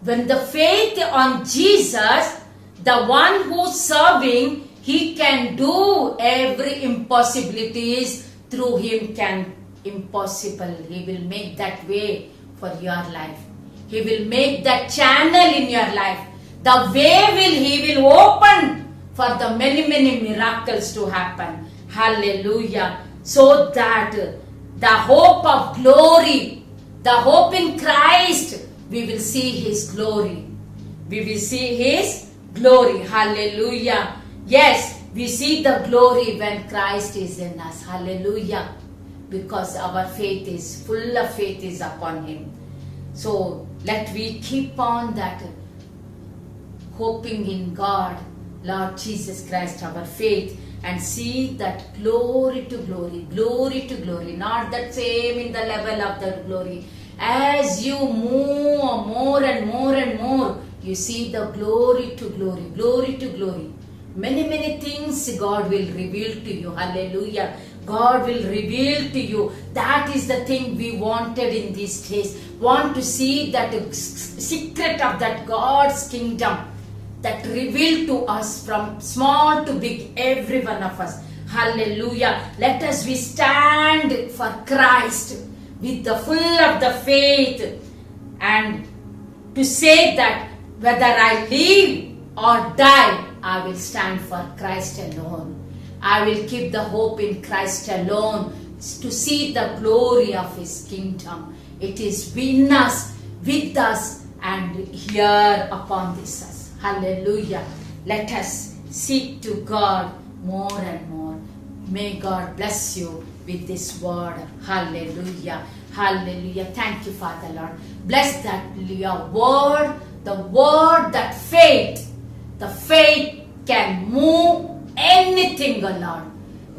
When the faith on Jesus, the one who's serving, He can do every impossibilities. Through Him can impossible. He will make that way for your life. He will make that channel in your life. The way He will open for the many miracles to happen. Hallelujah. So that the hope of glory, the hope in Christ, we will see His glory. We will see His glory. Hallelujah. Yes, we see the glory when Christ is in us. Hallelujah. Because our faith is full of faith is upon Him. So let we keep on that hoping in God, Lord Jesus Christ, our faith, and see that glory to glory, not that same in the level of the glory. As you move more and more and more, you see the glory to glory, glory to glory. Many things God will reveal to you. Hallelujah. God will reveal to you. That is the thing we wanted in these days. Want to see that secret of that God's kingdom that revealed to us from small to big, every one of us. Hallelujah. Let us we stand for Christ with the full of the faith, and to say that whether I live or die, I will stand for Christ alone. I will keep the hope in Christ alone to see the glory of His kingdom. It is in us, with us, and here upon this earth. Hallelujah. Let us seek to God more and more. May God bless you with this word. Hallelujah. Hallelujah. Thank you, Father Lord. Bless that your word, the word that faith, the faith can move anything, O Lord.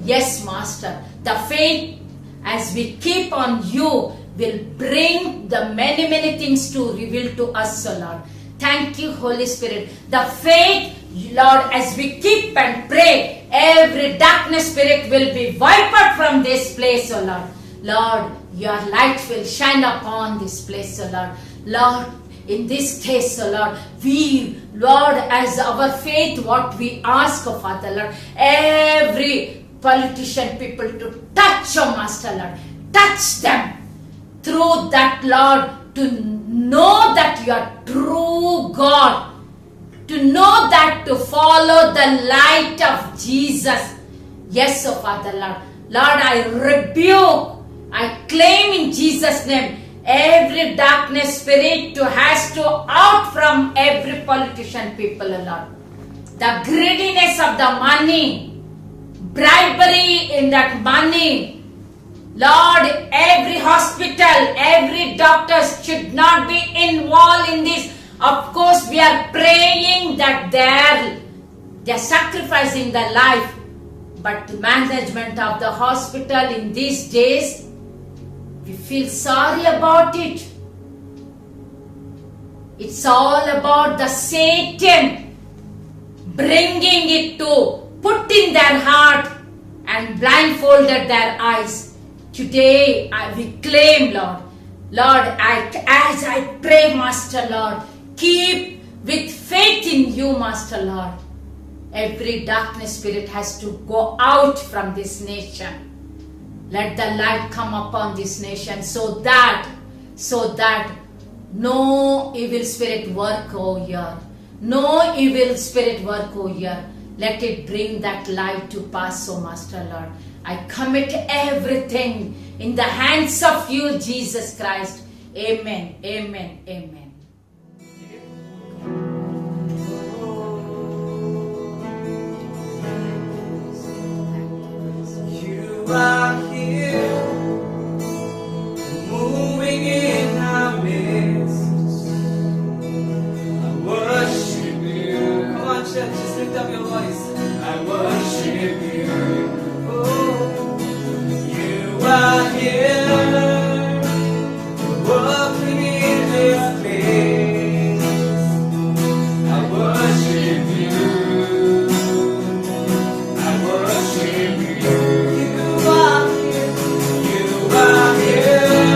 Yes, Master. The faith, as we keep on you, will bring the many things to reveal to us, O Lord. Thank you, Holy Spirit. The faith, Lord, as we keep and pray, every darkness spirit will be wiped out from this place, O Lord. Lord, your light will shine upon this place, O Lord. Lord, in this case, O Lord, we, Lord, as our faith, what we ask, O Father, Lord, every politician people to touch, O Master, Lord, touch them through that, Lord, to know that you are true God, to know that to follow the light of Jesus. Yes, O Father, Lord. Lord, I rebuke, I claim in Jesus' name, every darkness spirit has to out from every politician people, Lord. The greediness of the money, bribery in that money, Lord, every hospital, every doctor should not be involved in this. Of course, we are praying that they're sacrificing their life. But the management of the hospital in these days, we feel sorry about it. It's all about the Satan bringing it to put in their heart and blindfolded their eyes. Today, we claim, Lord. Lord, as I pray, Master, Lord, keep with faith in you, Master, Lord. Every darkness spirit has to go out from this nation. Let the light come upon this nation so that no evil spirit work over here. No evil spirit work over here. Let it bring that light to pass, O Master, Lord. I commit everything in the hands of you, Jesus Christ. Amen, amen, amen. You are here, moving in our midst. I worship you. Come on, church, just lift up your voice. I worship you. You are here, working in this place. I worship you. I worship you. You are here. You are here,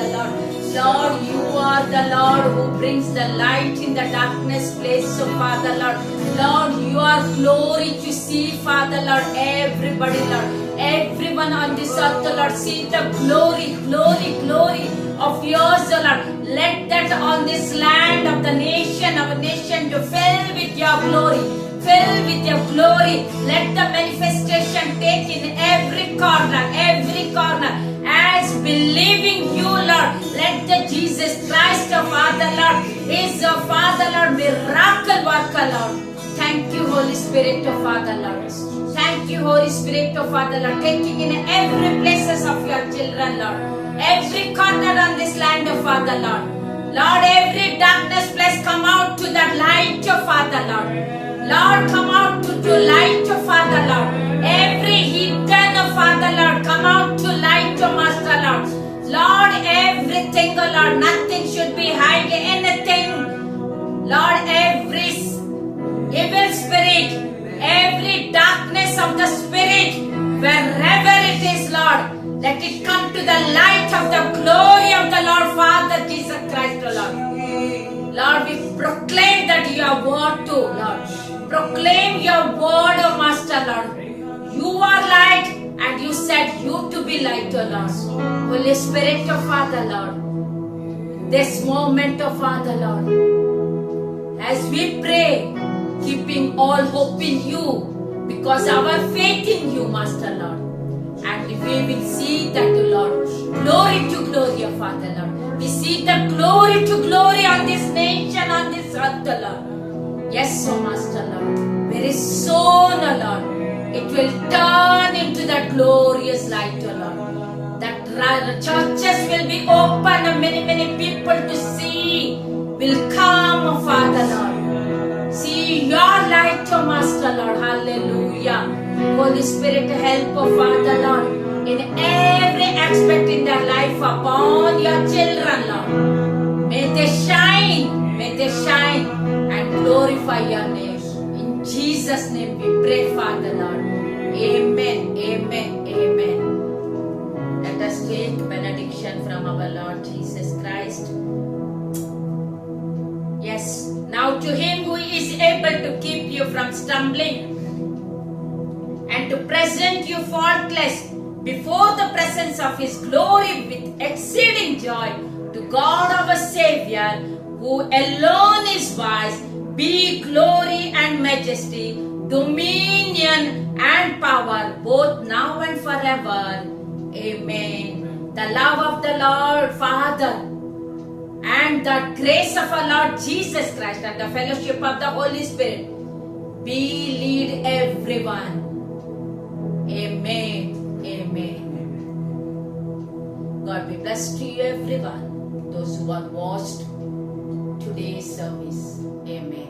Father Lord. Lord, you are the Lord who brings the light in the darkness place, so Father Lord. Lord, you are glory to see, Father Lord, everybody, Lord. Everyone on this earth, Lord, see the glory of yours, Lord. Let that on this land of the nation, our nation, to fill with your glory. Fill with your glory. Let the manifestation take in every corner. As believing you, Lord, let the Jesus Christ, our Father, Lord, is our Father, Lord, miracle worker, Lord. Thank you, Holy Spirit, of Father, Lord. Thank you, Holy Spirit, of Father, Lord, taking in every places of your children, Lord. Every corner on this land, of Father, Lord. Lord, every darkness place, come out to that light, of Father, Lord. Lord, come out to light, of Father, Lord. Every hidden, of Father, Lord, come out to light, of Master, Lord. Lord, everything, oh Lord, nothing should be hidden, anything. Lord, every evil spirit, every darkness of the spirit, wherever it is, Lord, let it come to the light of the glory of the Lord Father Jesus Christ, O Lord. Lord, we proclaim that your word too, Lord. Proclaim your word, O Master, Lord. You are light, and you said you to be light, O Lord. Holy Spirit, O Father, Lord. This moment, O Father, Lord, as we pray, keeping all hope in you, because our faith in you, Master, Lord. And we will see that, Lord, glory to glory, O Father, Lord. We see the glory to glory on this nation, on this earth, Lord. Yes, O Master, Lord. Very soon, O Lord, it will turn into that glorious light, O Lord. That churches will be open and many people to see will come, O Father, Lord. See your light, O Master, Lord. Hallelujah. Holy Spirit, help, O Father, Lord, in every aspect in their life upon your children, Lord. May they shine and glorify your name. In Jesus' name we pray, Father, Lord. Amen, amen, amen. Let us take benediction from our Lord Jesus Christ. Yes, now to him who is able to keep you from stumbling and to present you faultless before the presence of his glory with exceeding joy, to God our Savior, who alone is wise, be glory and majesty, dominion and power, both now and forever. Amen. The love of the Lord Father and the grace of our Lord Jesus Christ and the fellowship of the Holy Spirit be lead everyone. Amen. Amen. God be blessed to you everyone, those who have watched today's service. Amen.